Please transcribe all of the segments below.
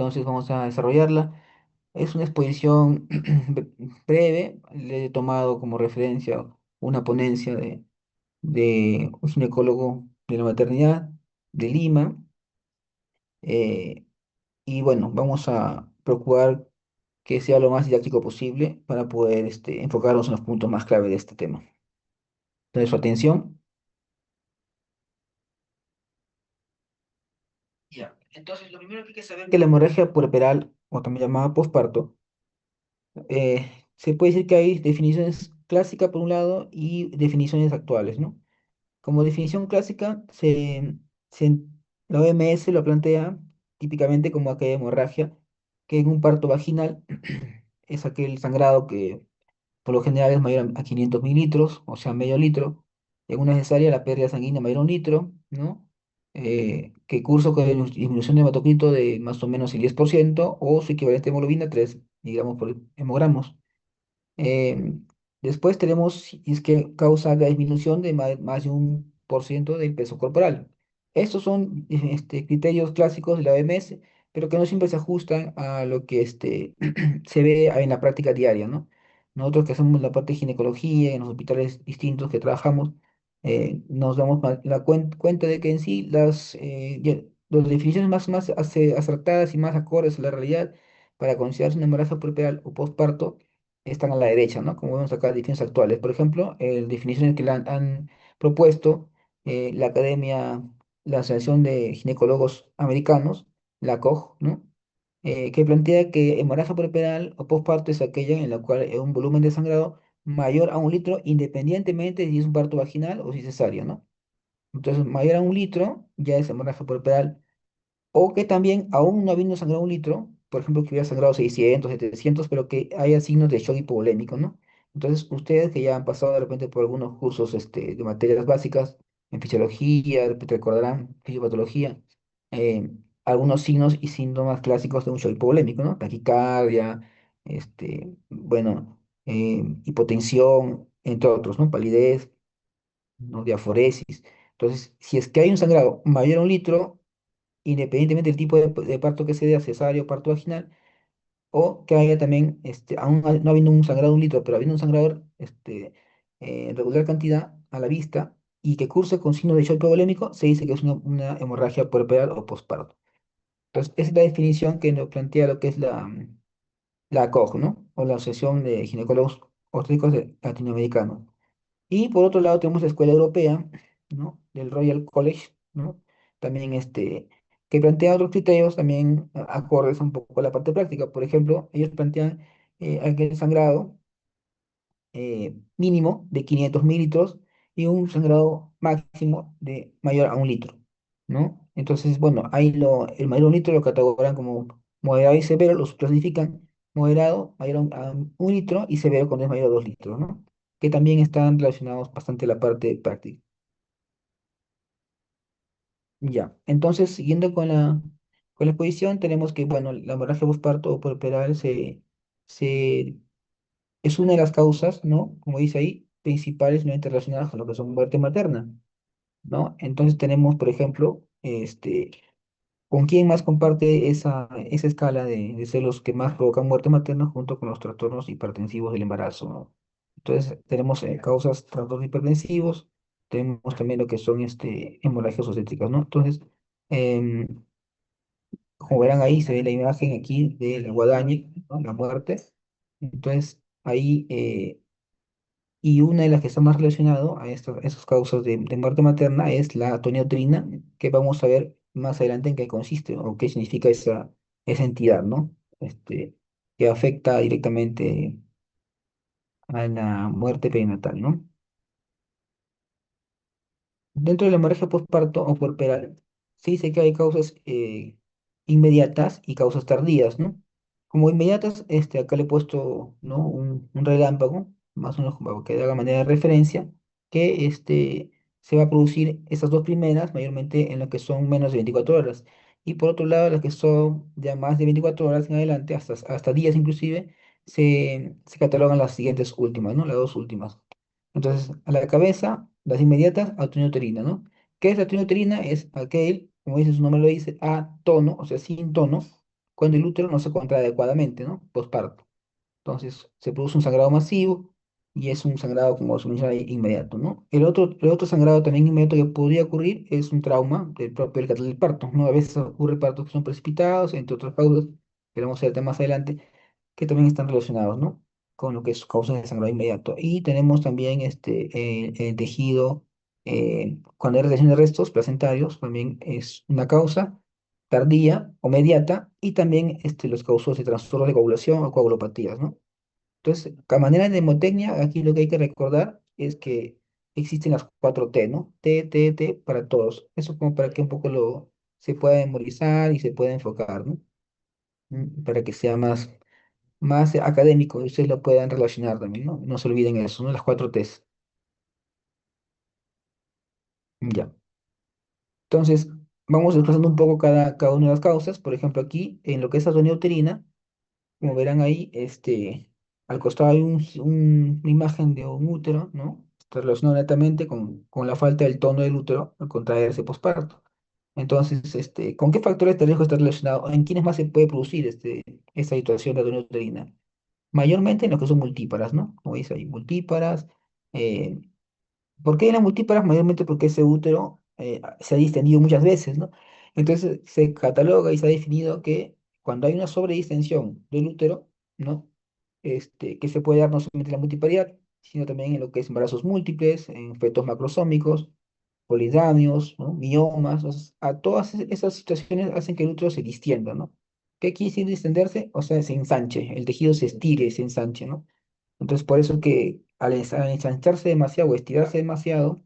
Entonces vamos a desarrollarla. Es una exposición breve. Le he tomado como referencia una ponencia de un ginecólogo de la maternidad de Lima. eh, y bueno, vamos a procurar que sea lo más didáctico posible para poder enfocarnos en los puntos más clave de este tema. Entonces, su atención. Ya. Entonces, lo primero que hay que saber es que la hemorragia puerperal, o también llamada posparto, se puede decir que hay definiciones clásicas por un lado y definiciones actuales, ¿no? Como definición clásica, se- la OMS lo plantea típicamente como aquella hemorragia que en un parto vaginal es aquel sangrado que por lo general es mayor a 500 mililitros, o sea, medio litro. En una cesárea la pérdida sanguínea mayor a un litro, ¿no? Que curso con disminución de hematocrito de más o menos el 10% o su equivalente de hemoglobina 3 miligramos por hemogramos. Eh, Después tenemos si es que causa la disminución de más de 1% del peso corporal. Estos son criterios clásicos de la OMS, pero que no siempre se ajustan a lo que se ve en la práctica diaria, ¿no? Nosotros que hacemos la parte de ginecología en los hospitales distintos que trabajamos, nos damos cuenta de que en sí las definiciones más acertadas y más acordes a la realidad para considerarse un embarazo puerperal o posparto están a la derecha, ¿no? Como vemos acá, definiciones actuales. Por ejemplo, definiciones que han propuesto la Academia, la Asociación de Ginecólogos Americanos, la COG, ¿no? Que plantea que embarazo puerperal o posparto es aquella en la cual hay un volumen de sangrado mayor a un litro, independientemente si es un parto vaginal o si es cesárea, ¿no? Entonces, mayor a un litro ya es embarazo puerperal o que también, aún no habiendo sangrado un litro, por ejemplo, que hubiera sangrado 600, 700, pero que haya signos de shock hipovolémico, ¿no? Entonces, ustedes que ya han pasado de repente por algunos cursos de materias básicas en fisiología, de repente recordarán fisiopatología, eh, algunos signos y síntomas clásicos de un shock hipovolémico, ¿no? Taquicardia, bueno, hipotensión, entre otros, ¿no? Palidez, ¿no? Diaforesis. Entonces, si es que hay un sangrado mayor a un litro, independientemente del tipo de parto que sea, cesárea o parto vaginal, o que haya también, no habiendo un sangrado de un litro, pero habiendo un sangrado en regular cantidad a la vista y que curse con signo de shock hipovolémico, se dice que es una hemorragia puerperal o posparto. Entonces, esa es la definición que nos plantea lo que es la COG, ¿no? O la Asociación de Ginecólogos Obstétricos Latinoamericanos. Y por otro lado tenemos la Escuela Europea, ¿no? Del Royal College, ¿no? También que plantea otros criterios también acordes un poco a la parte práctica. Por ejemplo, ellos plantean aquel sangrado mínimo de 500 mililitros y un sangrado máximo de mayor a un litro, ¿no? Entonces, bueno, ahí el mayor a un litro lo catalogan como moderado y severo, los clasifican moderado, mayor a un litro y severo cuando es mayor a 2 litros, ¿no? Que también están relacionados bastante a la parte práctica. Ya, entonces, siguiendo con la exposición, tenemos que, bueno, la hemorragia postparto o puerperal se, es una de las causas, ¿no? Como dice ahí, principales no relacionadas con lo que son muerte materna, ¿no? Entonces tenemos, por ejemplo, ¿con quién más comparte esa escala de celos que más provocan muerte materna junto con los trastornos hipertensivos del embarazo, ¿no? Entonces, tenemos causas, trastornos hipertensivos, tenemos también lo que son hemorragias obstétricas, ¿no? Entonces, em, como verán ahí, se ve la imagen aquí de la guadaña, ¿no? La muerte. Entonces, ahí, y una de las que está más relacionado a esas causas de muerte materna es la toniotrina, que vamos a ver más adelante en qué consiste o qué significa esa entidad, ¿no? Que afecta directamente a la muerte perinatal, ¿no? Dentro de la hemorragia postparto o puerperal, se dice que hay causas inmediatas y causas tardías, ¿no? Como inmediatas, acá le he puesto, ¿no? un relámpago, más o menos como que de la manera de referencia, que se va a producir esas dos primeras, mayormente en lo que son menos de 24 horas. Y por otro lado, las que son ya más de 24 horas en adelante, hasta días inclusive, se catalogan las siguientes últimas, ¿no? Las dos últimas. Entonces, a la cabeza, las inmediatas, autoneuterina, ¿no? ¿Qué es la autoneuterina? Es aquel, como dice su nombre lo dice, a tono, o sea, sin tono, cuando el útero no se contrae adecuadamente, ¿no? Postparto. Entonces se produce un sangrado masivo y es un sangrado, como se menciona, inmediato, ¿no? El otro sangrado también inmediato que podría ocurrir es un trauma del propio del parto, ¿no? A veces ocurre partos que son precipitados, entre otras causas, que vamos a ver más adelante, que también están relacionados, ¿no? Con lo que es causas de sangrado inmediato. Y tenemos también el tejido, cuando hay retención de restos placentarios, también es una causa tardía o mediata, y también los causos de trastornos de coagulación o coagulopatías, ¿no? Entonces, a manera de mnemotecnia, aquí lo que hay que recordar es que existen las 4T, ¿no? T, T, T para todos. Eso como para que un poco se pueda memorizar y se pueda enfocar, ¿no? Para que sea más académico y ustedes lo puedan relacionar también, ¿no? No se olviden eso, ¿no? Las 4Ts. Ya. Entonces, vamos desglosando un poco cada una de las causas. Por ejemplo, aquí, en lo que es atonía uterina, como verán ahí, al costado hay una imagen de un útero, ¿no? Está relacionado netamente con la falta del tono del útero al contraerse posparto. Entonces, ¿con qué factores de riesgo está relacionado? ¿En quiénes más se puede producir esta situación de atonía uterina? Mayormente en los que son multíparas, ¿no? Como dice ahí, multíparas. eh, ¿Por qué en las multíparas? Mayormente porque ese útero se ha distendido muchas veces, ¿no? Entonces se cataloga y se ha definido que cuando hay una sobredistensión del útero, ¿no? Que se puede dar no solamente en la multiparidad, sino también en lo que es embarazos múltiples, en fetos macrosómicos, polidramios, ¿no? Miomas, o sea, a todas esas situaciones hacen que el útero se distienda, ¿no? ¿Qué quiere decir distenderse? O sea, se ensanche, el tejido se estire, se ensanche, ¿no? Entonces, por eso que al ensancharse demasiado o estirarse demasiado,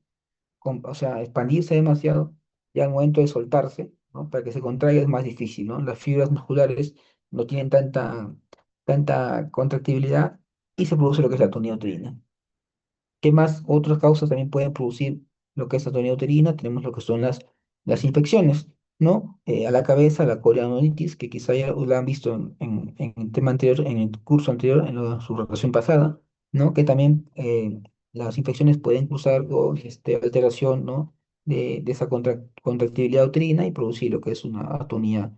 o sea, expandirse demasiado, ya al momento de soltarse, ¿no? Para que se contraiga es más difícil, ¿no? Las fibras musculares no tienen tanta contractibilidad y se produce lo que es la atonía uterina. ¿Qué más otras causas también pueden producir lo que es atonía uterina? Tenemos lo que son las infecciones, ¿no? A la cabeza, la coriamnitis, que quizá ya la han visto en el tema anterior, en el curso anterior, su relación pasada, ¿no? Que también las infecciones pueden causar alteración, ¿no? De esa contractibilidad uterina y producir lo que es una atonía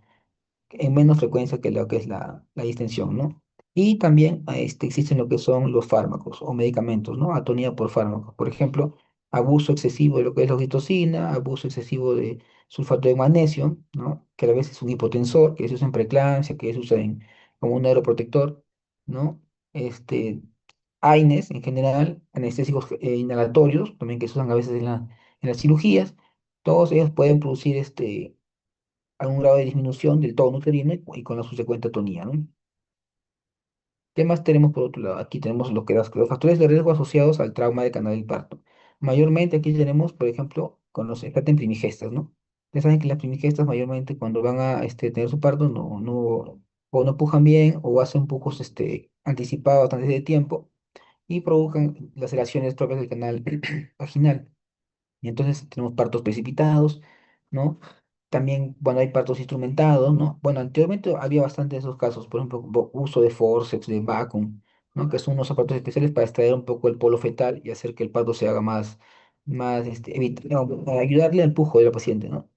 en menos frecuencia que lo que es la distensión, ¿no? Y también existen lo que son los fármacos o medicamentos, ¿no? Atonía por fármacos. Por ejemplo, abuso excesivo de lo que es la oxitocina, abuso excesivo de sulfato de magnesio, ¿no? Que a veces es un hipotensor, que se usa en preeclampsia, que se usa como un neuroprotector, ¿no? Este, AINES en general, anestésicos inhalatorios, también que se usan a veces en las cirugías. Todos ellos pueden producir a un grado de disminución del tono uterino y con la subsecuente atonía, ¿no? ¿Qué más tenemos por otro lado? Aquí tenemos los factores de riesgo asociados al trauma de canal del parto. Mayormente aquí tenemos, por ejemplo, con los en primigestas, ¿no? Ya saben que las primigestas mayormente cuando van a tener su parto o no pujan bien o hacen pujos anticipados antes de tiempo y provocan laceraciones propias del canal vaginal. Y entonces tenemos partos precipitados, ¿no? También cuando hay partos instrumentados, ¿no? Bueno, anteriormente había bastante de esos casos, por ejemplo, uso de forceps, de vacuum, ¿no? Que son unos aparatos especiales para extraer un poco el polo fetal y hacer que el parto se haga no, para ayudarle al empujo de la paciente, ¿no?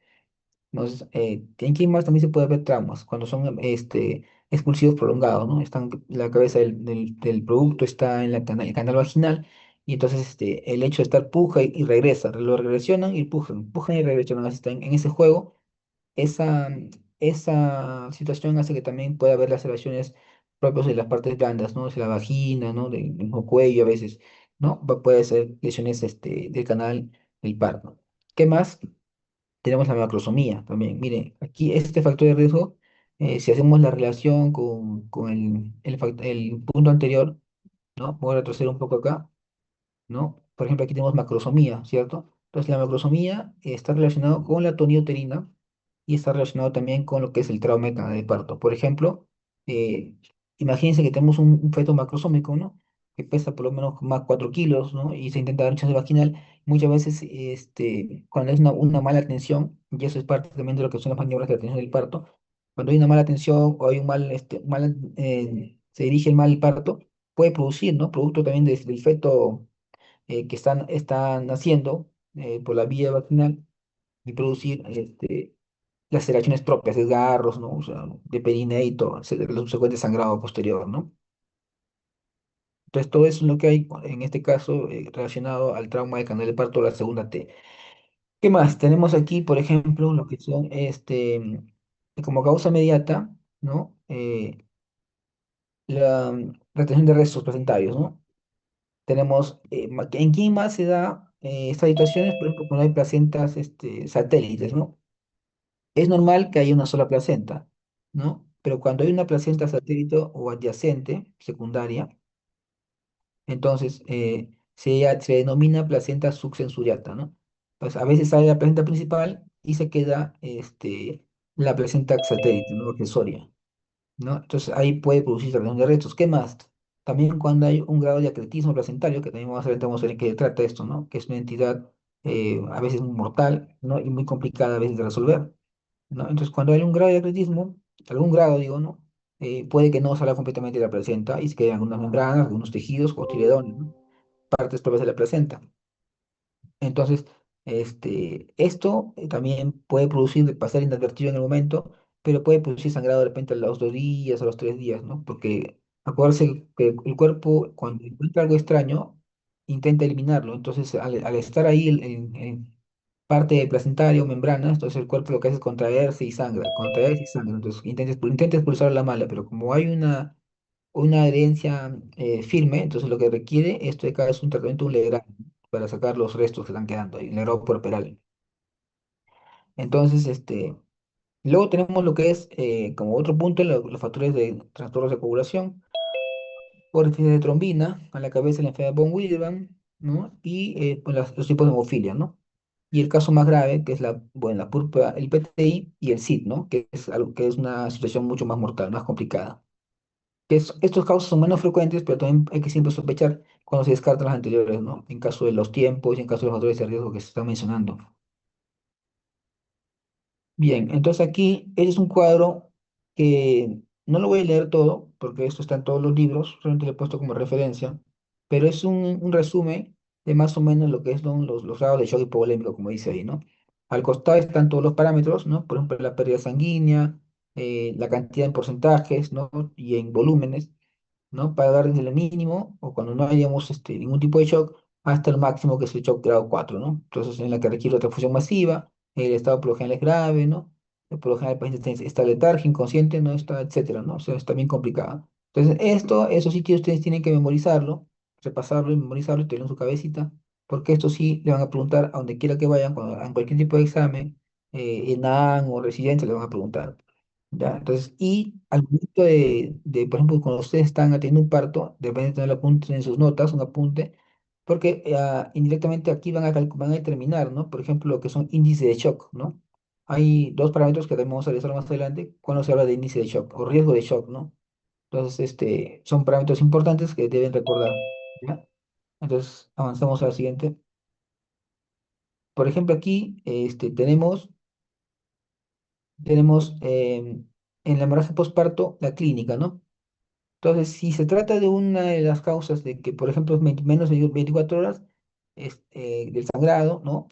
Entonces, en más también se puede ver traumas cuando son expulsivos prolongados, ¿no? La cabeza del producto está en el canal vaginal y entonces el hecho de estar puja y regresa, lo regresionan y pujan y regresionan, así están en ese juego. Esa situación hace que también pueda haber laceraciones propias de las partes blandas, ¿no? De la vagina, ¿no? Del mismo cuello a veces, ¿no? Puede ser lesiones del canal del parto. ¿Qué más? Tenemos la macrosomía también. Miren, aquí este factor de riesgo, si hacemos la relación con el punto anterior, ¿no? Voy a retroceder un poco acá, ¿no? Por ejemplo, aquí tenemos macrosomía, ¿cierto? Entonces, la macrosomía está relacionado con la tonía uterina y está relacionado también con lo que es el trauma de canal de parto. Por ejemplo, eh, imagínense que tenemos un feto macrosómico, ¿no? Que pesa por lo menos más 4 kilos, ¿no? Y se intenta dar chance vaginal. Muchas veces, cuando es una mala atención, y eso es parte también de lo que son las maniobras de atención del parto, cuando hay una mala atención o hay se dirige el mal parto, puede producir, ¿no? Producto también del feto que están naciendo por la vía vaginal y producir laceraciones propias, desgarros, ¿no? O sea, de perineito, etcétera, el subsecuente sangrado posterior, ¿no? Entonces, todo eso es lo que hay en este caso relacionado al trauma de canal de parto, la segunda T. ¿Qué más? Tenemos aquí, por ejemplo, lo que son, como causa inmediata, ¿no? La retención de restos placentarios, ¿no? Tenemos, ¿en quién más se da estas situaciones? Por ejemplo, cuando hay placentas, satélites, ¿no? Es normal que haya una sola placenta, ¿no? Pero cuando hay una placenta satélite o adyacente, secundaria, entonces se denomina placenta subsensuriata, ¿no? Pues a veces sale la placenta principal y se queda la placenta satélite, ¿no? Accesoria, ¿no? Entonces ahí puede producirse retención de restos. ¿Qué más? También cuando hay un grado de acretismo placentario, que también vamos a ver qué trata esto, ¿no? Que es una entidad a veces mortal, ¿no? Y muy complicada a veces de resolver, ¿no? Entonces, cuando hay un grado de acretismo, algún grado, digo, ¿no? Puede que no salga completamente de la placenta y se queden algunas membranas, algunos tejidos o tiredones, ¿no? Partes propias de la placenta. Entonces, esto también puede producir, pasar inadvertido en el momento, pero puede producir sangrado de repente a los 2 días, a los 3 días, ¿no? Porque acuérdense que el cuerpo, cuando encuentra algo extraño, intenta eliminarlo. Entonces, al estar ahí parte placentaria o membrana, entonces el cuerpo lo que hace es contraerse y sangra, contraerse y sangra. Entonces, intenta expulsar la mala, pero como hay una adherencia firme, entonces lo que requiere esto de acá es un tratamiento, un legrado, para sacar los restos que están quedando ahí, el legrado puerperal. Entonces, luego tenemos lo que es, como otro punto, los factores de trastornos de coagulación, por déficit de trombina, a la cabeza la enfermedad von Willebrand, ¿no? Y pues, los tipos de hemofilia, ¿no? Y el caso más grave, que es bueno, la púrpura, el PTI y el SID, ¿no? Que es algo que es una situación mucho más mortal, más complicada. Estos casos son menos frecuentes, pero también hay que siempre sospechar cuando se descartan las anteriores, ¿no? En caso de los tiempos y en caso de los factores de riesgo que se están mencionando. Bien, entonces aquí este es un cuadro que no lo voy a leer todo, porque esto está en todos los libros, solamente lo he puesto como referencia, pero es un resumen de más o menos lo que son los grados de shock hipovolémico, como dice ahí, ¿no? Al costado están todos los parámetros, ¿no? Por ejemplo, la pérdida sanguínea, la cantidad en porcentajes, ¿no? Y en volúmenes, ¿no? Para dar desde el mínimo, o cuando no hayamos ningún tipo de shock, hasta el máximo que es el shock grado 4, ¿no? Entonces, en la que requiere transfusión masiva, el estado por lo general es grave, ¿no? Por lo general el paciente está letárgico, inconsciente, ¿no? Está, etcétera, ¿no? O sea, está bien complicado. Entonces, eso sí que ustedes tienen que memorizarlo, repasarlo y memorizarlo y tenerlo en su cabecita, porque esto sí le van a preguntar a donde quiera que vayan, cuando hagan cualquier tipo de examen, ENAM o residencia, le van a preguntar. ¿Ya? Entonces, y al momento por ejemplo, cuando ustedes están atendiendo un parto, deben tener apunte en sus notas, un apunte, porque indirectamente aquí van a determinar, ¿no? Por ejemplo, lo que son índices de shock, ¿no? Hay dos parámetros que también vamos a revisar más adelante cuando se habla de índice de shock o riesgo de shock, ¿no? Entonces, son parámetros importantes que deben recordar, ¿ya? Entonces, avanzamos a la siguiente. Por ejemplo, aquí tenemos en la hemorragia postparto la clínica, ¿no? Entonces, si se trata de una de las causas de que, por ejemplo, es menos de 24 horas del sangrado, ¿no?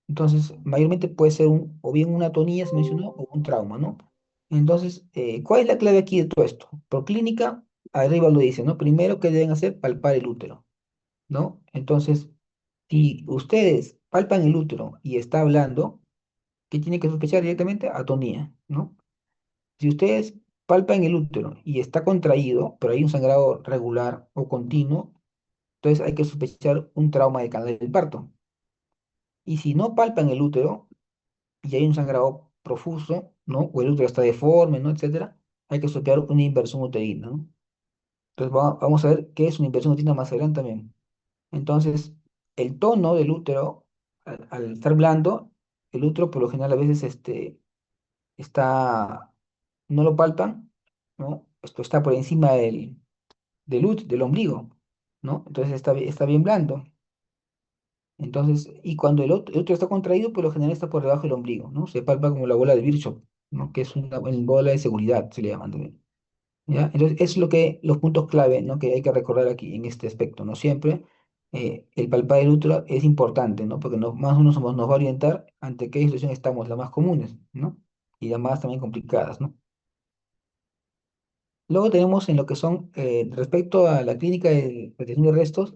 Entonces, mayormente puede ser o bien una atonía, se mencionó, o un trauma, ¿no? Entonces, ¿cuál es la clave aquí de todo esto? Por clínica, arriba lo dice, ¿no? Primero que deben hacer, palpar el útero, ¿no? Entonces, si ustedes palpan el útero y está hablando, ¿qué tienen que sospechar directamente? Atonía, ¿no? Si ustedes palpan el útero y está contraído, pero hay un sangrado regular o continuo, entonces hay que sospechar un trauma de canal del parto. Y si no palpan el útero y hay un sangrado profuso, ¿no? O el útero está deforme, ¿no? Etcétera, hay que sospechar una inversión uterina, ¿no? Entonces vamos a ver qué es una inversión uterina más adelante también. Entonces, el tono del útero, al estar blando, el útero por lo general a veces está, no lo palpan, ¿no? Esto está por encima del ombligo, ¿no? Entonces está bien blando. Entonces, y cuando el otro está contraído, por lo general está por debajo del ombligo, ¿no? Se palpa como la bola de Virchow, ¿no? Que es una bola de seguridad, se le llama también, ¿ya? Entonces, es los puntos clave, ¿no? Que hay que recordar aquí en este aspecto, ¿no? Siempre el palpar el útero es importante, ¿no? Porque más o menos nos va a orientar ante qué situación estamos, las más comunes, ¿no? y demás también complicadas, ¿no? Luego tenemos en lo que son, respecto a la clínica de retención de restos,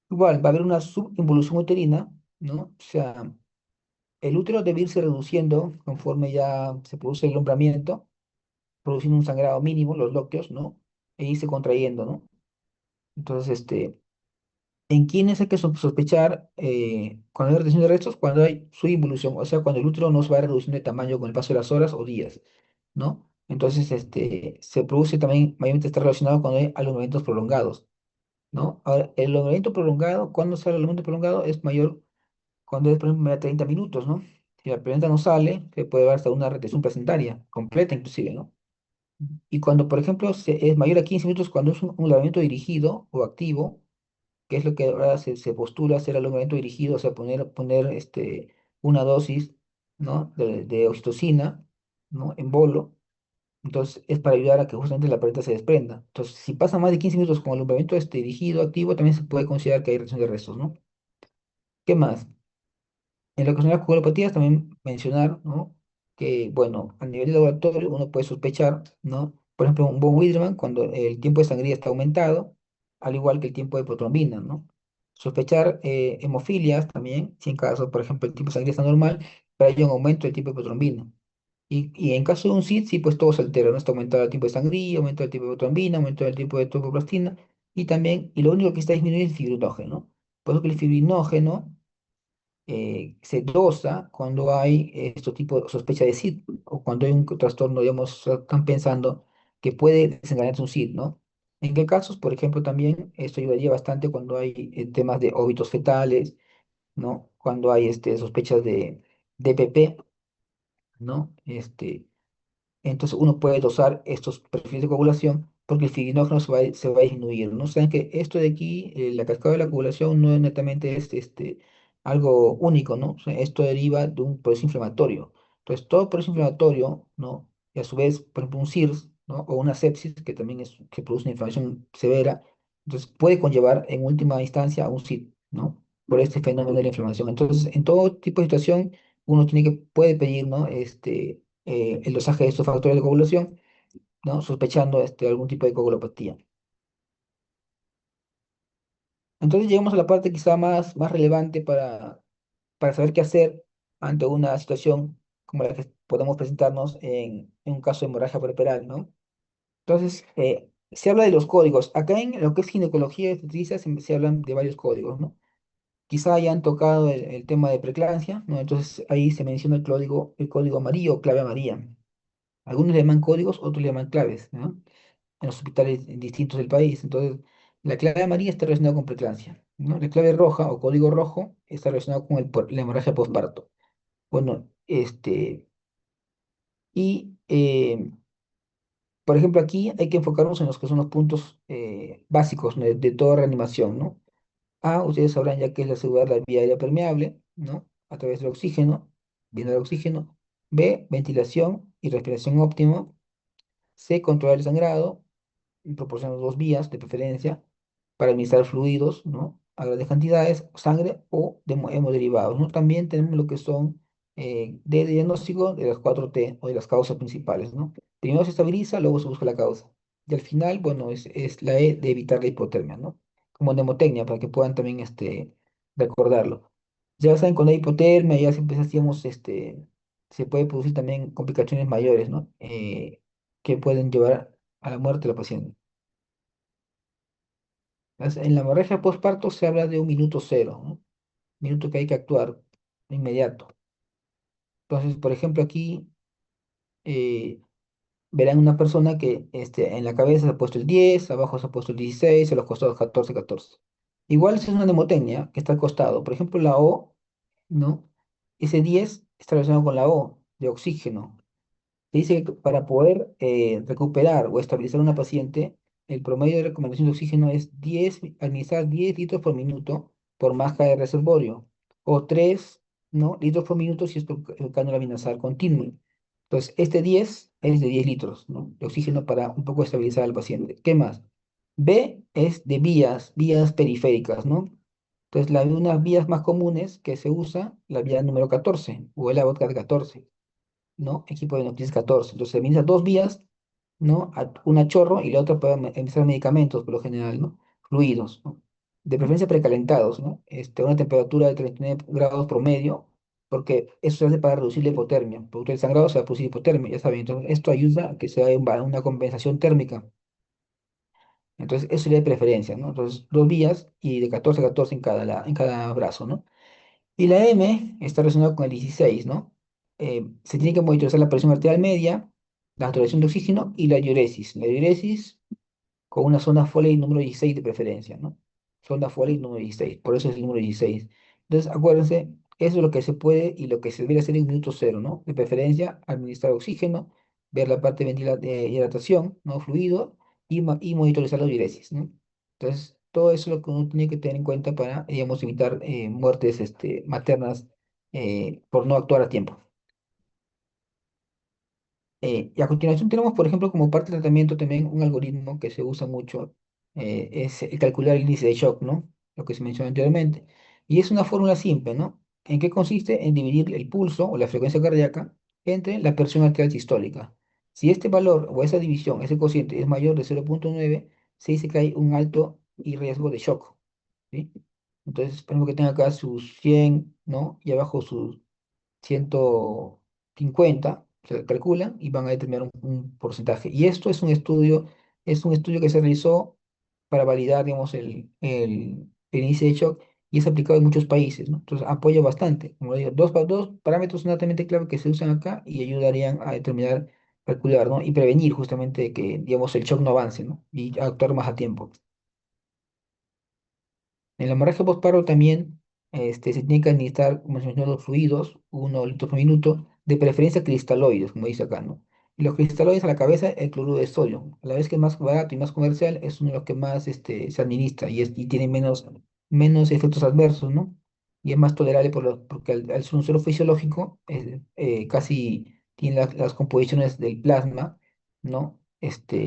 igual va a haber una subinvolución uterina, ¿no? O sea, el útero debe irse reduciendo conforme ya se produce el nombramiento, produciendo un sangrado mínimo, los lócteos, ¿no? E irse contrayendo, ¿no? Entonces, ¿en quiénes hay que sospechar cuando hay retención de restos? Cuando hay subinvolución, o sea, cuando el útero no se va reduciendo de tamaño con el paso de las horas o días, ¿no? Entonces, se produce también, mayormente está relacionado cuando hay alumbramientos prolongados, ¿no? Ahora, el alumbramiento prolongado, cuando sale el alumbramiento prolongado, es mayor cuando es, por ejemplo, a 30 minutos, ¿no? Si la placenta no sale, se puede dar hasta una retención placentaria, completa inclusive, ¿no? Y cuando, por ejemplo, es mayor a 15 minutos, cuando es un alumbramiento dirigido o activo, que es lo que ahora se postula hacer alumbramiento dirigido, o sea, poner una dosis, ¿no? de oxitocina, ¿no? En bolo. Entonces, es para ayudar a que justamente la paleta se desprenda. Entonces, si pasa más de 15 minutos con alumbramiento dirigido, activo, también se puede considerar que hay reacción de restos, ¿no? ¿Qué más? En lo que son las coagulopatías, también mencionar, ¿no? Que, bueno, a nivel de laboratorio uno puede sospechar, ¿no? Por ejemplo, un von Willebrand, cuando el tiempo de sangría está aumentado, al igual que el tiempo de protrombina, ¿no? Sospechar hemofilias también, si en caso, por ejemplo, el tiempo de sangría está normal, pero hay un aumento del tiempo de protrombina. Y en caso de un SID, sí, pues todo se altera, ¿no? Está aumentado el tiempo de sangría, aumento del tiempo de protrombina, aumento del tiempo de tromboplastina, y también, y lo único que está disminuyendo es el fibrinógeno, ¿no? Por eso que el fibrinógeno se dosa cuando hay estos tipos de sospecha de SID o cuando hay un trastorno, digamos, están pensando que puede desencadenarse un SID, ¿no? ¿En qué casos? Por ejemplo, también esto ayudaría bastante cuando hay temas de óbitos fetales, ¿no? Cuando hay sospechas de DPP, ¿no? Entonces uno puede dosar estos perfiles de coagulación porque el fibrinógeno se va a disminuir, ¿no? Saben que esto de aquí, la cascada de la coagulación no es netamente algo único, ¿no? O sea, esto deriva de un proceso inflamatorio. Entonces todo proceso inflamatorio, ¿no? Y a su vez, por ejemplo, un SIRS, ¿no? O una sepsis, que también que produce una inflamación severa, entonces puede conllevar en última instancia a un SID, ¿no? Por este fenómeno de la inflamación. Entonces, en todo tipo de situación, uno puede pedir, ¿no? El dosaje de estos factores de coagulación, ¿no? Sospechando algún tipo de coagulopatía. Entonces llegamos a la parte quizá más relevante para saber qué hacer ante una situación como la que podemos presentarnos en un caso de hemorragia puerperal, ¿no? Entonces, se habla de los códigos. Acá en lo que es ginecología y obstetricia se hablan de varios códigos, ¿no? Quizá hayan tocado el tema de preeclampsia, ¿no? Entonces ahí se menciona el código amarillo o clave amarilla. Algunos le llaman códigos, otros le llaman claves, ¿no? En los hospitales distintos del país. Entonces, la clave amarilla está relacionada con preeclampsia, ¿no? La clave roja o código rojo está relacionado con la hemorragia postparto. Bueno, y por ejemplo, aquí hay que enfocarnos en los que son los puntos básicos, ¿no? de toda reanimación, ¿no? A, ustedes sabrán ya que es asegurar la vía aérea permeable, ¿no? A través del oxígeno, viendo el oxígeno. B, ventilación y respiración óptima. C, controlar el sangrado proporcionando dos vías de preferencia para administrar fluidos, ¿no? A grandes cantidades, sangre o hemoderivados, ¿no? También tenemos lo que son de diagnóstico de las 4T o de las causas principales, ¿no? Primero se estabiliza, luego se busca la causa. Y al final, bueno, es la E de evitar la hipotermia, ¿no? Como mnemotecnia, para que puedan también recordarlo. Ya saben, cuando hay hipotermia, ya siempre hacíamos, se puede producir también complicaciones mayores, ¿no? Que pueden llevar a la muerte de la paciente. En la hemorragia postparto se habla de un minuto cero, ¿no? Minuto que hay que actuar de inmediato. Entonces, por ejemplo, aquí eh, verán una persona que en la cabeza se ha puesto el 10, abajo se ha puesto el 16, a los costados 14, 14. Igual si es una mnemotecnia que está al costado. Por ejemplo, la O, ¿no? Ese 10 está relacionado con la O, de oxígeno. Dice que para poder recuperar o estabilizar a una paciente, el promedio de recomendación de oxígeno es administrar 10 litros por minuto por máscara de reservorio, o 3, ¿no? litros por minuto si es por cánula vinazal continuo. Entonces, este 10 es de 10 litros, ¿no? de oxígeno para un poco estabilizar al paciente. ¿Qué más? B es de vías periféricas, ¿no? Entonces, unas vías más comunes que se usa, la vía número 14 o el vodka de 14. ¿no? Equipo de hemodiálisis 14. Entonces se administra dos vías, ¿no? Una a chorro y la otra para administrar medicamentos, por lo general, ¿no? Fluidos, ¿no? De preferencia precalentados, ¿no? A una temperatura de 39 grados promedio, porque eso se hace para reducir la hipotermia. Producto del sangrado se va a producir hipotermia, ya saben. Entonces, esto ayuda a que se haga una compensación térmica. Entonces, eso sería de preferencia, ¿no? Entonces, dos vías y de 14 a 14 en cada brazo, ¿no? Y la M está relacionada con el 16, ¿no? Se tiene que monitorizar la presión arterial media, la saturación de oxígeno y la diuresis. La diuresis con una sonda Foley número 16 de preferencia, ¿no? Sonda Foley número 16, por eso es el número 16. Entonces, acuérdense, eso es lo que se puede y lo que se debería hacer en minuto cero, ¿no? De preferencia, administrar oxígeno, ver la parte de hidratación, ¿no? Fluido, y monitorizar la diuresis, ¿no? Entonces, todo eso es lo que uno tiene que tener en cuenta para, digamos, evitar muertes maternas por no actuar a tiempo. Y a continuación tenemos, por ejemplo, como parte del tratamiento también un algoritmo que se usa mucho, es el calcular el índice de shock, ¿no? Lo que se mencionó anteriormente. Y es una fórmula simple, ¿no? ¿En qué consiste? En dividir el pulso o la frecuencia cardíaca entre la presión arterial sistólica. Si este valor o esa división, ese cociente es mayor de 0,9, se dice que hay un alto y riesgo de shock, ¿sí? Entonces, por ejemplo, que tenga acá sus 100, ¿no? Y abajo sus 150 se calculan y van a determinar un porcentaje. Y esto es un estudio que se realizó para validar, digamos, el índice de shock y es aplicado en muchos países, ¿no? Entonces apoya bastante. Como digo, dos parámetros netamente clave que se usan acá y ayudarían a determinar, calcular, ¿no? Y prevenir justamente que, digamos, el shock no avance, ¿no? Y actuar más a tiempo. En la hemorragia postparto también se tiene que administrar, como se mencionó, los fluidos, 1 litro por minuto, de preferencia cristaloides, como dice acá, ¿no? Y los cristaloides a la cabeza, el cloruro de sodio. A la vez que es más barato y más comercial, es uno de los que más se administra y tiene menos efectos adversos, ¿no? Y es más tolerable porque al ser un suelo fisiológico, casi tiene las composiciones del plasma, ¿no?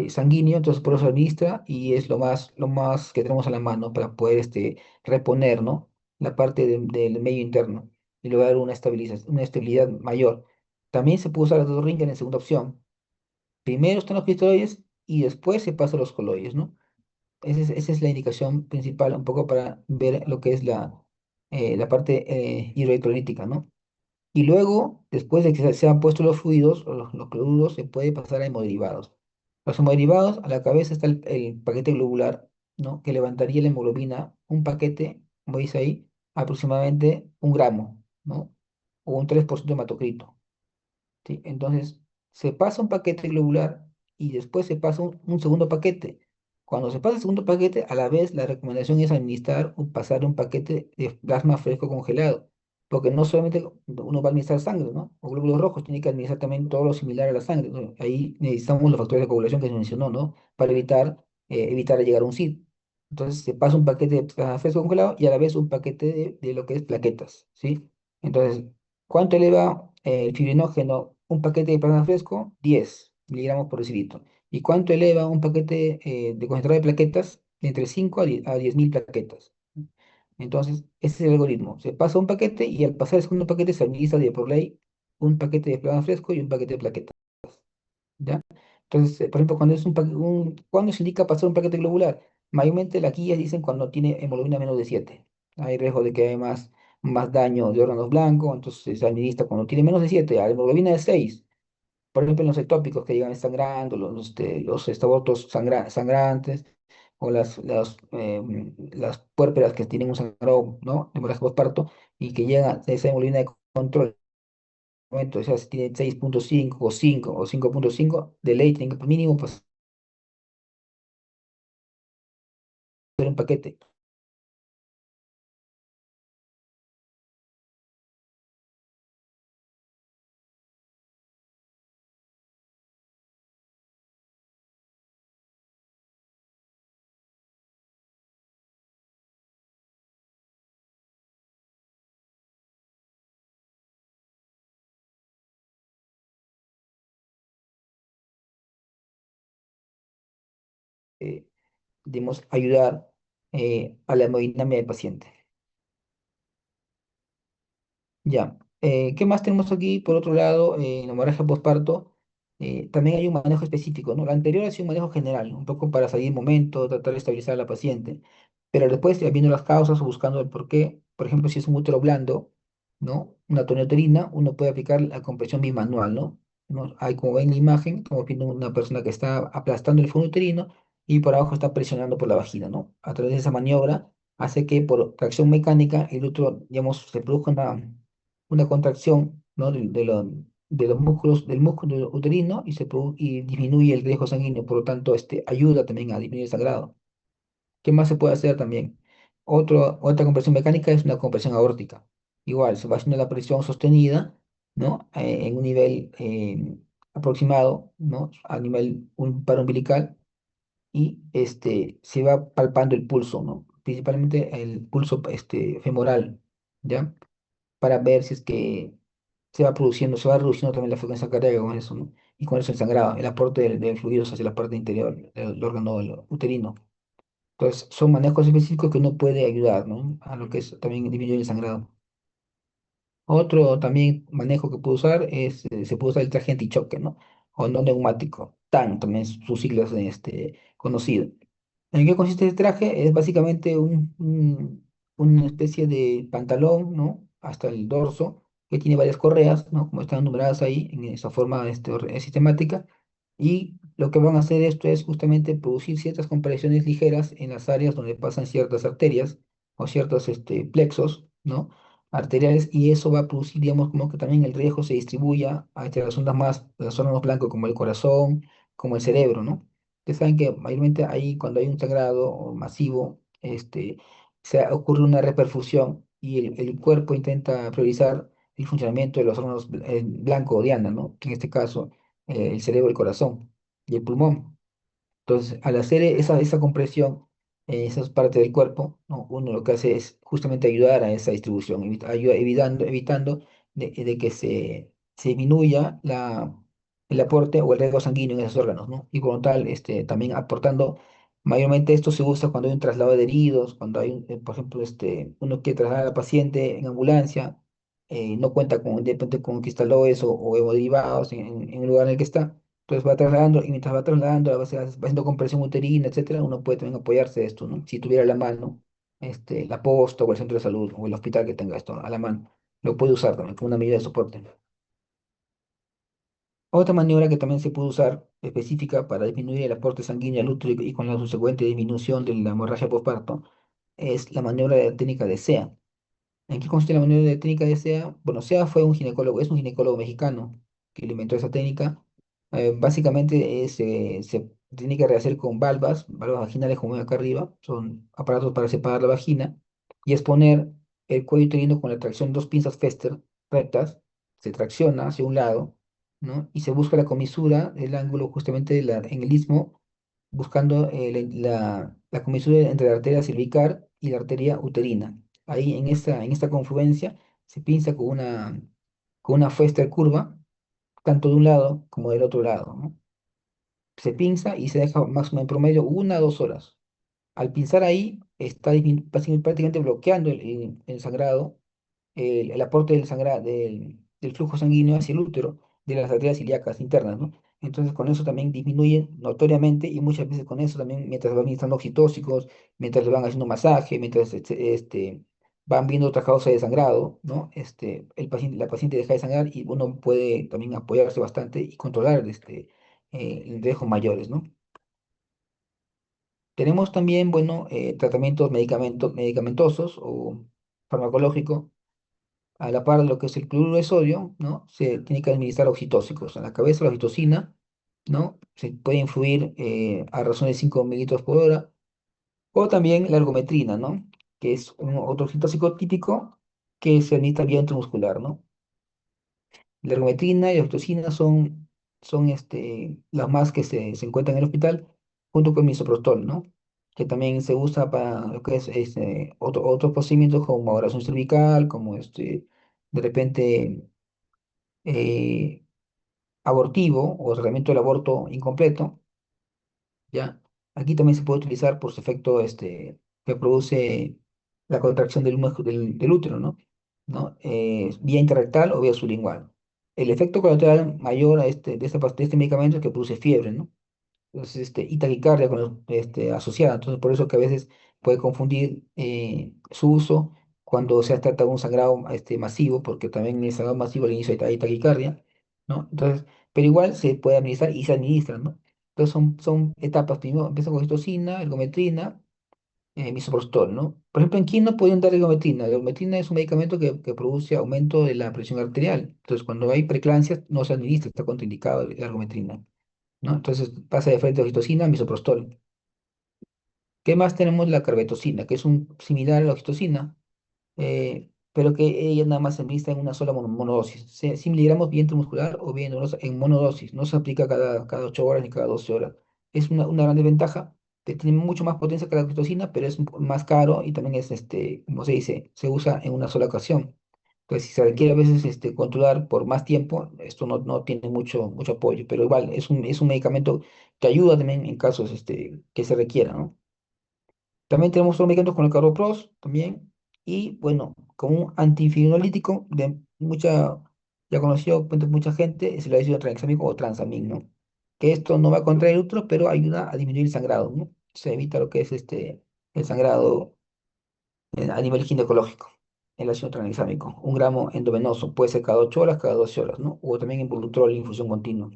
Sanguíneo, entonces por eso se administra y es lo más que tenemos a la mano para poder reponer, ¿no? La parte del medio interno y lograr una estabilidad mayor. También se puede usar las dos ringas en segunda opción. Primero están los cristaloides y después se pasa a los coloides, ¿no? Esa es la indicación principal, un poco para ver lo que es la parte hidroelectrolítica, ¿no? Y luego, después de que se han puesto los fluidos o los cloruros, se puede pasar a hemoderivados. Los hemoderivados, a la cabeza está el paquete globular, ¿no? Que levantaría la hemoglobina, un paquete, como dice ahí, aproximadamente 1 gramo, ¿no? O un 3% de hematocrito. ¿Sí? Entonces, se pasa un paquete globular y después se pasa un segundo paquete. Cuando se pasa el segundo paquete, a la vez la recomendación es administrar o pasar un paquete de plasma fresco congelado, porque no solamente uno va a administrar sangre, ¿no? O glóbulos rojos, tiene que administrar también todo lo similar a la sangre, ¿no? Ahí necesitamos los factores de coagulación que se mencionó, ¿no? Para evitar llegar a un SID. Entonces, se pasa un paquete de plasma fresco congelado y a la vez un paquete de lo que es plaquetas, ¿sí? Entonces, ¿cuánto eleva el fibrinógeno un paquete de plasma fresco? 10 miligramos por decilitro. ¿Y cuánto eleva un paquete de concentrado de plaquetas? Entre 5 a 10.000 plaquetas. Entonces, ese es el algoritmo. Se pasa un paquete y al pasar el segundo paquete se administra de por ley un paquete de plasma fresco y un paquete de plaquetas. ¿Ya? Entonces, por ejemplo, cuando se indica pasar un paquete globular, mayormente las guías dicen cuando tiene hemoglobina menos de 7. Hay riesgo de que haya más daño de órganos blancos, entonces se administra cuando tiene menos de 7, a hemoglobina de 6. Por ejemplo, en los ectópicos que llegan sangrando, los abortos sangrantes, o las puérperas que tienen un sangrado, ¿no? De hemorragia postparto, y que llegan a esa hemoglobina de control momento, o sea, si tiene 6,5 o 5 o 5,5 de ley tiene que por mínimo pasar un paquete. eh, digamos, ayudar a la hemodinamia del paciente. Ya. ¿Qué más tenemos aquí? Por otro lado, en la hemorragia postparto, también hay un manejo específico, ¿no? La anterior ha sido un manejo general, un poco para salir en momento, tratar de estabilizar a la paciente, pero después, ya viendo las causas o buscando el por qué, por ejemplo, si es un útero blando, ¿no? Una toneuterina, uno puede aplicar la compresión bimanual, ¿no? ¿No? Hay, como ven en la imagen, estamos viendo una persona que está aplastando el fondo uterino y por abajo está presionando por la vagina, ¿no? A través de esa maniobra hace que por tracción mecánica el útero, digamos, se produzca una contracción, ¿no? De los músculos, del músculo uterino y disminuye el riesgo sanguíneo, por lo tanto, ayuda también a disminuir el sangrado. ¿Qué más se puede hacer también? Otra compresión mecánica es una compresión aórtica. Igual, se va haciendo la presión sostenida, ¿no? En un nivel aproximado, ¿no? A nivel umbilical y se va palpando el pulso, ¿no? Principalmente el pulso femoral, ¿ya? Para ver si es que se va reduciendo también la frecuencia cardíaca con eso, ¿no? Y con eso el sangrado, el aporte de fluidos hacia la parte interior del órgano uterino. Entonces, son manejos específicos que uno puede ayudar, ¿no? A lo que es también disminuir el sangrado. Otro también manejo que puedo usar se puede usar el traje antichoque, ¿no? O no neumático, TAN, también es sus siglas conocido. ¿En qué consiste este traje? Es básicamente una especie de pantalón, ¿no? Hasta el dorso, que tiene varias correas, ¿no? Como están numeradas ahí, en esa forma sistemática. Y lo que van a hacer esto es justamente producir ciertas compresiones ligeras en las áreas donde pasan ciertas arterias o ciertos plexos, ¿no? Arteriales, y eso va a producir, digamos, como que también el riesgo se distribuya hacia las zonas más, las zonas blancas como el corazón, como el cerebro, ¿no? Ustedes saben que mayormente ahí cuando hay un sangrado masivo, ocurre una reperfusión y el cuerpo intenta priorizar el funcionamiento de los órganos blanco o diana, ¿no? Que en este caso el cerebro, el corazón y el pulmón. Entonces, al hacer esa compresión en esas partes del cuerpo, ¿no? Uno lo que hace es justamente ayudar a esa distribución, evitando de que se disminuya el aporte o el riesgo sanguíneo en esos órganos, ¿no? Y por lo tal, también aportando, mayormente esto se usa cuando hay un traslado de heridos, cuando hay, por ejemplo, uno quiere trasladar al paciente en ambulancia, no cuenta de repente con cristaloides o hemoderivados en el lugar en el que está. Entonces va trasladando, y mientras va trasladando, va haciendo compresión uterina, etcétera, uno puede también apoyarse de esto, ¿no? Si tuviera a la mano, la posta o el centro de salud o el hospital que tenga esto a la mano, lo puede usar también como una medida de soporte. Otra maniobra que también se puede usar específica para disminuir el aporte sanguíneo al útero y con la subsecuente disminución de la hemorragia postparto es la maniobra de la técnica de SEA. ¿En qué consiste la maniobra de técnica de SEA? Bueno, SEA fue un ginecólogo, es un ginecólogo mexicano que le inventó esa técnica. Básicamente se tiene que rehacer con valvas vaginales como ven acá arriba, son aparatos para separar la vagina, y es poner el cuello uterino con la tracción de dos pinzas Fester rectas, se tracciona hacia un lado, ¿no? Y se busca la comisura, el ángulo justamente en el istmo, buscando la comisura entre la arteria cervical y la arteria uterina. Ahí en esta confluencia se pinza con una Foester curva, tanto de un lado como del otro lado, ¿no? Se pinza y se deja máximo en promedio 1 a 2 horas. Al pinzar ahí, está prácticamente bloqueando el sangrado, el aporte del flujo sanguíneo hacia el útero de las arterias ilíacas internas, ¿no? Entonces, con eso también disminuye notoriamente y muchas veces con eso también, mientras van administrando oxitóxicos, mientras le van haciendo masaje, mientras van viendo otra causa de sangrado, ¿no? La paciente deja de sangrar y uno puede también apoyarse bastante y controlar riesgos mayores, ¿no? Tenemos también, bueno, tratamientos medicamentosos o farmacológicos. A la par de lo que es el cloruro de sodio, ¿no? Se tiene que administrar oxitóxicos. En la cabeza, la oxitocina, ¿no? Se puede influir a razón de 5 mililitros por hora. O también la ergometrina, ¿no? Que es otro oxitóxico típico que se administra vía intramuscular, ¿no? La ergometrina y la oxitocina son las más que se encuentran en el hospital, junto con el misoprostol, ¿no? Que también se usa para lo que es otros procedimientos como oración cervical, como de repente eh, abortivo o tratamiento del aborto incompleto, ¿ya? Aquí también se puede utilizar por su efecto que produce la contracción del útero, ¿no? ¿no? Vía interrectal o vía sublingual. El efecto colateral mayor a de este medicamento es que produce fiebre, ¿no? Entonces, y taquicardia asociada. Entonces, por eso que a veces puede confundir su uso cuando se trata de un sangrado masivo, porque también en el sangrado masivo al inicio hay taquicardia, ¿no? Entonces, pero igual se puede administrar y se administra, ¿no? Entonces, son etapas. Primero empieza con citocina, ergometrina, misoprostol, ¿no? Por ejemplo, en quién no pueden dar ergometrina. La ergometrina es un medicamento que produce aumento de la presión arterial. Entonces, cuando hay preeclampsia, no se administra, está contraindicado la ergometrina, ¿no? Entonces pasa de frente a oxitocina a misoprostol. ¿Qué más tenemos? La carbetocina, que es un similar a la oxitocina, pero que ella nada más se administra en una sola monodosis. 100 miligramos bien intramuscular o bien en monodosis. No se aplica cada 8 horas ni cada 12 horas. Es una gran desventaja. Que tiene mucho más potencia que la oxitocina, pero es un poco más caro y también es, como se dice, se usa en una sola ocasión. Entonces, si se requiere a veces controlar por más tiempo, esto no tiene mucho apoyo, pero igual es un medicamento que ayuda también en casos que se requiera, ¿no? También tenemos otros medicamentos con el carboprost también, y bueno, como un antifibrolítico de ya conocido por mucha gente, es el ácido tranexámico o transamin, ¿no? Que esto no va contra el útero, pero ayuda a disminuir el sangrado, ¿no? Se evita lo que es el sangrado a nivel ginecológico, el ácido tranexámico. 1 gramo endovenoso, puede ser cada 8 horas, cada 12 horas, ¿no? O también involucrol, infusión continua.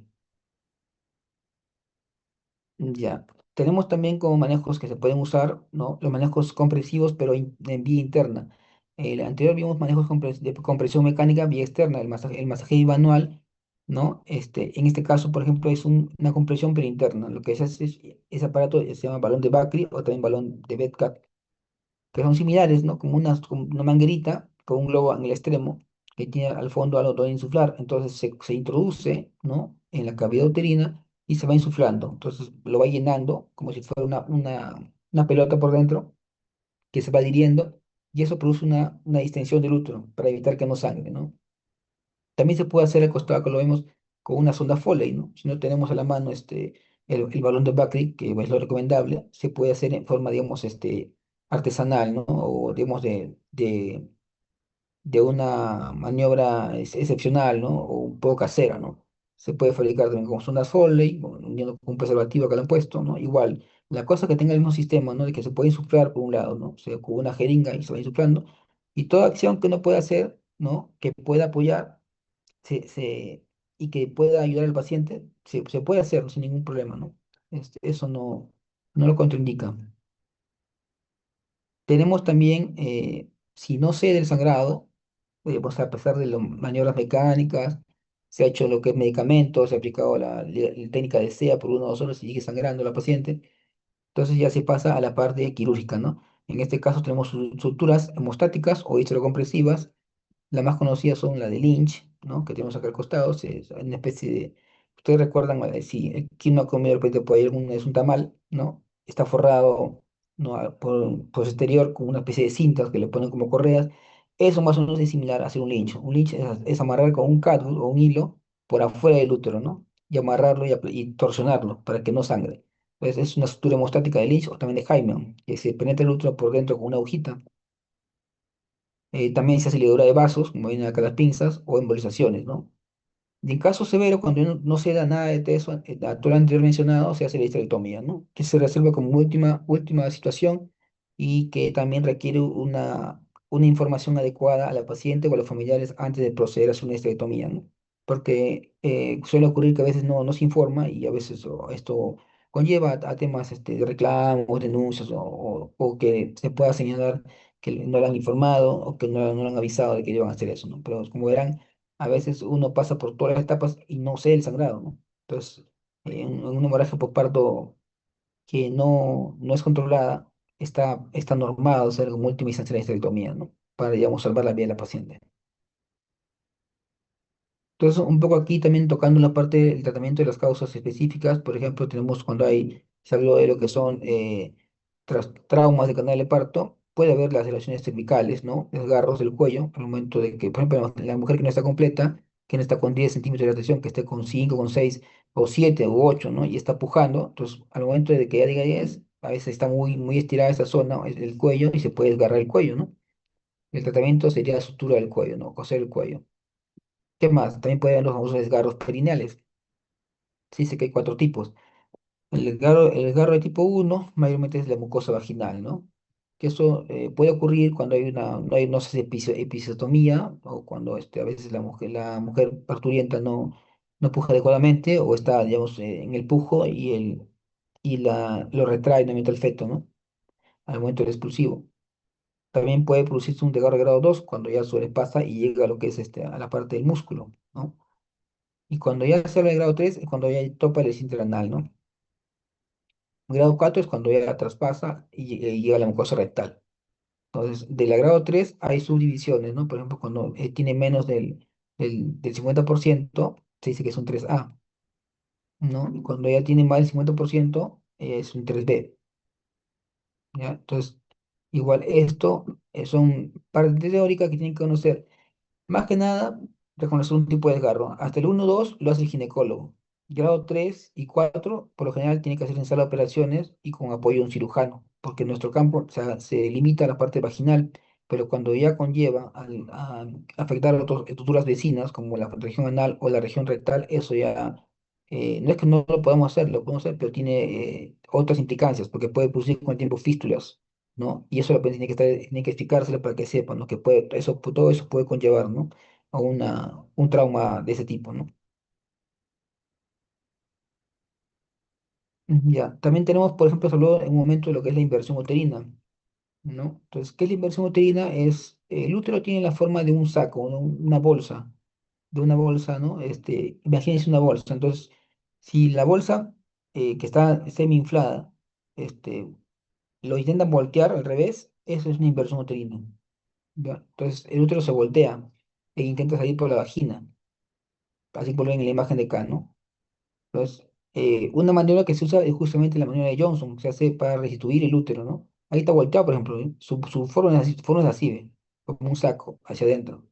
Ya. Tenemos también como manejos que se pueden usar, ¿no? Los manejos compresivos, pero en vía interna. El anterior vimos manejos de compresión mecánica vía externa, el masaje manual, ¿no? En este caso, por ejemplo, es una compresión pero interna. Lo que se hace es, ese aparato se llama balón de Bakri o también balón de Bedcat, que son similares, ¿no? Como una manguerita con un globo en el extremo que tiene al fondo algo donde insuflar. Entonces se introduce, ¿no? En la cavidad uterina y se va insuflando. Entonces lo va llenando como si fuera una pelota por dentro que se va adhiriendo y eso produce una distensión del útero para evitar que no sangre, ¿no? También se puede hacer al costado, que lo vemos con una sonda Foley, ¿no? Si no tenemos a la mano el balón de Bakri, que es lo recomendable, se puede hacer en forma, digamos, artesanal, ¿no? O, digamos, de una maniobra excepcional, ¿no? O un poco casera, ¿no? Se puede fabricar también con sondas Foley, uniendo con un preservativo que le han puesto, ¿no? Igual, la cosa que tenga el mismo sistema, ¿no? De que se puede insuflar por un lado, ¿no? O sea, con una jeringa y se va insuflando. Y toda acción que uno pueda hacer, ¿no? Que pueda apoyar se, se- y que pueda ayudar al paciente, se puede hacer sin ningún problema, ¿no? Eso no lo contraindica. Tenemos también, si no cede el sangrado, pues a pesar de las maniobras mecánicas, se ha hecho lo que es medicamentos, se ha aplicado la técnica de SEA por 1 o 2 horas y sigue sangrando la paciente, entonces ya se pasa a la parte quirúrgica, ¿no? En este caso tenemos suturas hemostáticas o histerocompresivas. Las más conocidas son la de Lynch, ¿no? Que tenemos acá al costado. Es una especie de. Ustedes recuerdan, si quien no ha comido de repente por ahí es un tamal, ¿no? Está forrado, ¿no? Por exterior con una especie de cintas que le ponen como correas. Eso más o menos es similar a hacer un Lynch. Un Lynch es amarrar con un catgut o un hilo por afuera del útero, ¿no? Y amarrarlo y torsionarlo para que no sangre. Pues es una sutura hemostática de Lynch o también de Hyman, que se penetra el útero por dentro con una agujita. También se hace ligadura de vasos, como vienen acá las pinzas, o embolizaciones, ¿no? Y en caso severo, cuando no se da nada de eso, todo lo anterior mencionado, se hace la histerectomía, ¿no? Que se resuelve como última situación y que también requiere una información adecuada a la paciente o a los familiares antes de proceder a hacer una histerectomía, ¿no? Porque suele ocurrir que a veces no se informa y a veces esto conlleva a temas de reclamos, denuncias o que se pueda señalar que no lo han informado o que no lo han avisado de que iban a hacer eso, ¿no? Pero como verán, a veces uno pasa por todas las etapas y no sé el sangrado, ¿no? Entonces, en una hemorragia por parto que no es controlada, está normado hacer como última instancia la histerectomía, ¿no? Para, digamos, salvar la vida de la paciente. Entonces, un poco aquí también tocando la parte del tratamiento de las causas específicas, por ejemplo, tenemos cuando se habló de lo que son traumas de canal de parto, puede haber las relaciones cervicales, ¿no? Desgarros del cuello, al momento de que, por ejemplo, la mujer que no está completa, que no está con 10 centímetros de dilatación, que esté con 5 con 6 o 7 u 8, ¿no? Y está pujando, entonces, al momento de que ya diga 10, a veces está muy estirada esa zona, el cuello, y se puede desgarrar el cuello, ¿no? El tratamiento sería sutura del cuello, ¿no? Coser el cuello. ¿Qué más? También puede haber los famosos desgarros perineales. Se dice que hay cuatro tipos. El desgarro de tipo uno mayormente es la mucosa vaginal, ¿no? Que eso puede ocurrir cuando hay no se hace episiotomía o cuando a veces la mujer parturienta no puja adecuadamente o está, digamos, en el pujo lo retrae nuevamente el feto, ¿no? Al momento del expulsivo. También puede producirse un desgarro de grado 2 cuando ya sobrepasa y llega a lo que es a la parte del músculo, ¿no? Y cuando ya se habla de grado 3 es cuando ya topa el esfínter anal, ¿no? Grado 4 es cuando ya traspasa y llega a la mucosa rectal. Entonces, del grado 3 hay subdivisiones, ¿no? Por ejemplo, cuando tiene menos del 50%, se dice que es un 3A, ¿no? Y cuando ya tiene más del 50%, es un 3B, ¿ya? Entonces, igual esto son partes teóricas que tienen que conocer. Más que nada, reconocer un tipo de desgarro. Hasta el 1 2 lo hace el ginecólogo. Grado 3 y 4 por lo general, tiene que hacer en sala de operaciones y con apoyo de un cirujano, porque nuestro campo, o sea, se limita a la parte vaginal, pero cuando ya conlleva a afectar a otras estructuras vecinas, como la región anal o la región rectal, eso ya, no es que no lo podamos hacer, lo podemos hacer, pero tiene otras implicancias, porque puede producir con el tiempo fístulas, ¿no? Y eso la persona tiene que explicárselo para que sepan, ¿no? Que puede, todo eso puede conllevar, ¿no? A un trauma de ese tipo, ¿no? Ya, también tenemos, por ejemplo, se habló en un momento de lo que es la inversión uterina, ¿no? Entonces, ¿qué es la inversión uterina? El útero tiene la forma de un saco, ¿no? Una bolsa, de una bolsa, ¿no? Imagínense una bolsa. Entonces, si la bolsa que está semi-inflada, este, lo intentan voltear al revés, eso es una inversión uterina, ¿ya? Entonces, el útero se voltea e intenta salir por la vagina, así por en la imagen de acá, ¿no? Entonces, una maniobra que se usa es justamente la maniobra de Johnson, se hace para restituir el útero, ¿no? Ahí está volteado, por ejemplo, ¿eh? Su forma es así, ¿ve? Como un saco hacia adentro.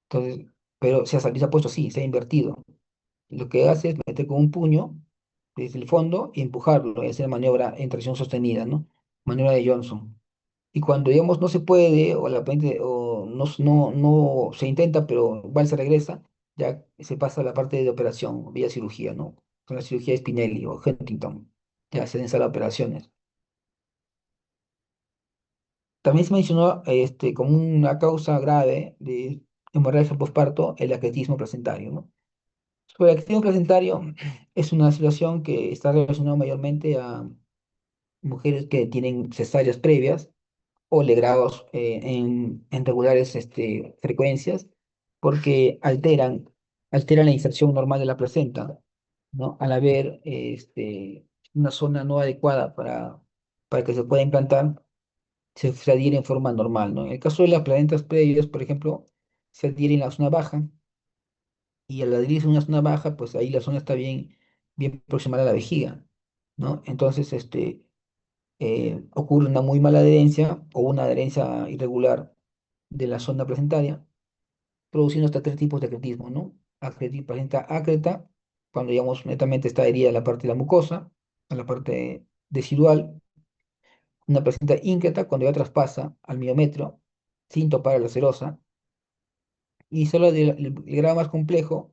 Entonces, pero se ha puesto así, se ha invertido. Lo que hace es meter con un puño desde el fondo y empujarlo y hacer maniobra en tracción sostenida, ¿no? Maniobra de Johnson. Y cuando, digamos, no se puede, o la paciente, o no se intenta, pero igual se regresa, ya se pasa a la parte de operación, vía cirugía, ¿no? Con la cirugía de Spinelli o Huntington, ya se hacen sala de operaciones. También se mencionó como una causa grave de hemorragia postparto el acretismo placentario, ¿no? Sobre el acretismo placentario es una situación que está relacionada mayormente a mujeres que tienen cesáreas previas o legrados en regulares frecuencias, porque alteran la inserción normal de la placenta, ¿no? Al haber una zona no adecuada para que se pueda implantar, se adhiere en forma normal, ¿no? En el caso de las placentas previas, por ejemplo, se adhiere en la zona baja, y al adherirse en una zona baja, pues ahí la zona está bien proximada a la vejiga, ¿no? Entonces, ocurre una muy mala adherencia o una adherencia irregular de la zona placentaria, produciendo hasta tres tipos de acretismo, ¿no? Placenta ácreta, cuando digamos netamente está herida la parte de la mucosa, a la parte decidual; una placenta íngrata, cuando ya traspasa al miometro, sin topar a la serosa; y solo el grado más complejo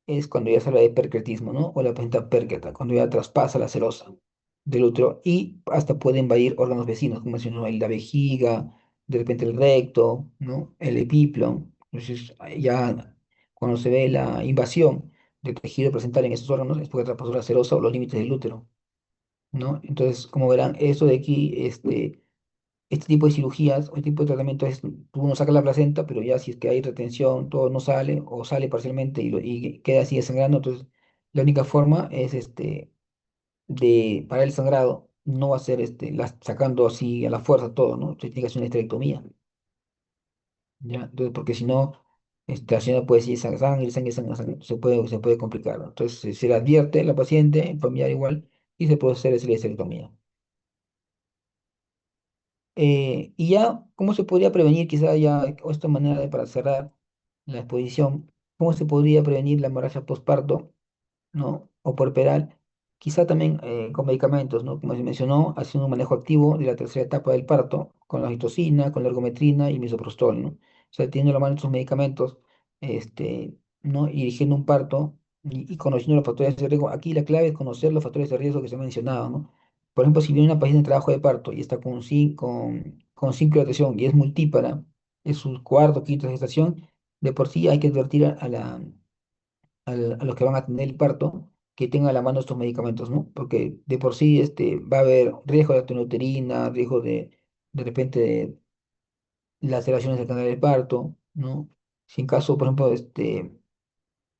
es cuando ya se habla de percretismo, ¿no? O la placenta pércreta, cuando ya traspasa la serosa del útero y hasta puede invadir órganos vecinos, como mencionó, la vejiga, de repente el recto, ¿no? El epíplon. Entonces, ya cuando se ve la invasión del tejido placentario en estos órganos es porque traspasó la serosa o los límites del útero, ¿no? Entonces, como verán, esto de aquí, este tipo de cirugías o este tipo de tratamiento es, uno saca la placenta, pero ya si es que hay retención, todo no sale o sale parcialmente y queda así sangrando, entonces la única forma es de parar el sangrado, no va a ser sacando así a la fuerza todo, ¿no? Entonces tiene que hacer una esterectomía, ¿ya? Entonces, porque si no, la señora puede seguir sangre, se puede complicar, ¿no? Entonces se le advierte a la paciente, familiar igual, y se puede hacer esa esterectomía. Y ya, ¿cómo se podría prevenir, quizá ya, o esta manera para cerrar la exposición, cómo se podría prevenir la hemorragia postparto, ¿no? O puerperal? Quizá también con medicamentos, ¿no? Como se mencionó, haciendo un manejo activo de la tercera etapa del parto, con la oxitocina, con la ergometrina y misoprostol, ¿no? O sea, teniendo la mano estos medicamentos, ¿no? Y dirigiendo un parto y conociendo los factores de riesgo. Aquí la clave es conocer los factores de riesgo que se han mencionado, ¿no? Por ejemplo, si viene una paciente en trabajo de parto y está con ciclo de lactación y es multípara, es su cuarto, quinta gestación, de por sí hay que advertir a los que van a atender el parto que tengan a la mano estos medicamentos, ¿no? Porque de por sí va a haber riesgo de actoneuterina, riesgo de repente de laceraciones del canal del parto, ¿no? Si en caso, por ejemplo,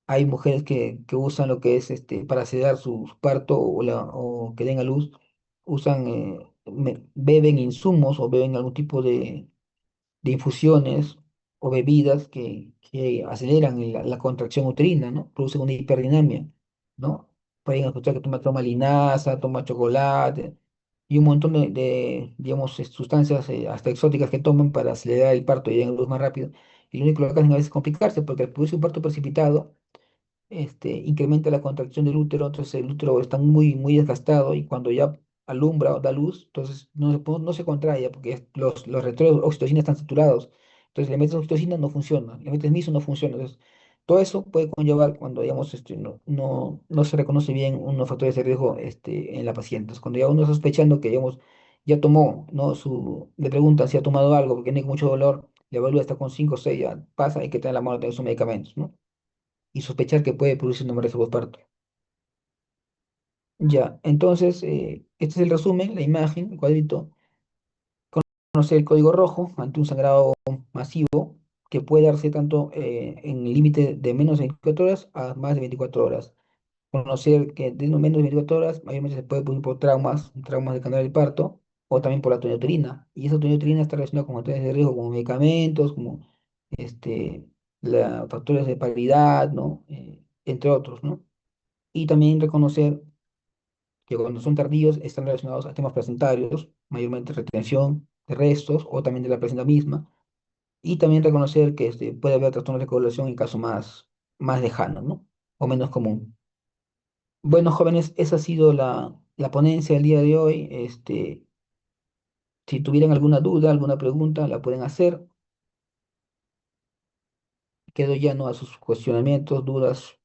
hay mujeres que usan lo que es para sedar su parto o que den a luz, usan, beben insumos o beben algún tipo de infusiones o bebidas que aceleran la contracción uterina, ¿no? Producen una hiperdinamia, ¿no? Pueden escuchar que toma linaza, toma chocolate y un montón digamos, sustancias hasta exóticas que toman para acelerar el parto y den a luz más rápido. Y lo único que hacen a veces es complicarse porque al producir un parto precipitado, incrementa la contracción del útero, entonces el útero está muy, muy desgastado y cuando ya alumbra o da luz, entonces no se contrae ya porque los receptores de oxitocina están saturados. Entonces le metes oxitocina, no funciona, le metes miso, no funciona. Entonces, todo eso puede conllevar cuando, digamos, no se reconoce bien unos factores de riesgo en la paciente. Entonces, cuando ya uno está sospechando que, digamos, ya tomó, ¿no? Le preguntan si ha tomado algo porque tiene mucho dolor, le evalúa, está con 5 o 6, ya pasa, hay que tener la mano de sus medicamentos, ¿no? Y sospechar que puede producir un embarazo postparto. Ya, entonces, este es el resumen, la imagen, el cuadrito. Conocer el código rojo ante un sangrado masivo que puede darse tanto en el límite de menos de 24 horas a más de 24 horas. Conocer que de no menos de 24 horas mayormente se puede producir por traumas del canal del parto o también por la toneuterina. Y esa toneuterina está relacionada con factores de riesgo como medicamentos, como este, factores de paridad, ¿no? Entre otros, ¿no? Y también reconocer que cuando son tardíos están relacionados a temas placentarios, mayormente retención de restos o también de la placenta misma, y también reconocer que puede haber trastornos de coagulación en caso más lejano, ¿no? O menos común. Bueno, jóvenes, esa ha sido la ponencia del día de hoy. Si tuvieran alguna duda, alguna pregunta, la pueden hacer. Quedo llano a sus cuestionamientos, dudas